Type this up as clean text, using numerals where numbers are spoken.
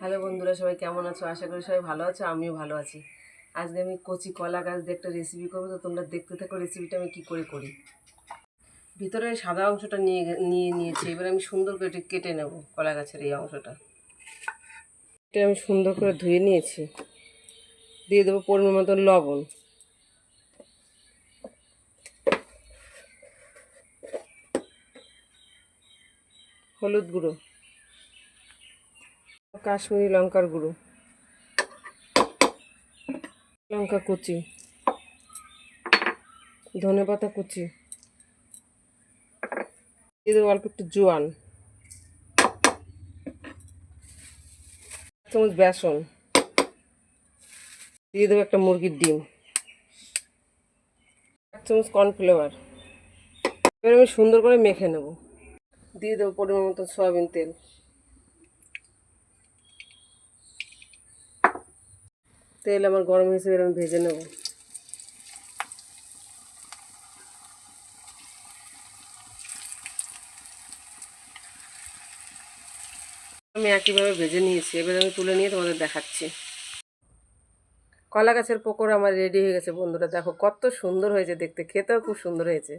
Hello বন্ধুরা, সবাই কেমন আছো? আশা করি সবাই ভালো আছো, আমিও ভালো আছি। আজকে আমি কচি কলা গাছ দিয়ে একটা রেসিপি করবো, তো তোমরা দেখতে থাকো রেসিপিটা আমি কী করে করি। ভিতরে সাদা অংশটা নিয়েছি, এবার আমি সুন্দর করে এটা কেটে নেব। কলা গাছের এই অংশটা এটা আমি সুন্দর করে ধুয়ে নিয়েছি। দিয়ে দেবো পরিমাণ মতো লবণ, হলুদ গুঁড়ো, কাশ্মীরি লঙ্কার গুঁড়ো, লঙ্কা কুচি, ধনেপাতা কুচি, দিয়ে দেবো অল্প একটু জোয়ান, 1 চামচ বেসন, দিয়ে দেবো একটা মুরগির ডিম, 1 চামচ কর্নফ্লাওয়ার। এবার আমি সুন্দর করে মেখে নেব। দিয়ে দেবো পরিমাণ মতো সয়াবিন তেল। তেল আমার গরম হয়েছে, এবার আমি ভেজে নেব। আমি একইভাবে ভেজে নিয়েছি, এবার আমি তুলে নিয়ে তোমাদের দেখাচ্ছি। কলা গাছের পকোড়া আমার রেডি হয়ে গেছে বন্ধুরা, দেখো কত সুন্দর হয়েছে দেখতে, খেতেও খুব সুন্দর হয়েছে।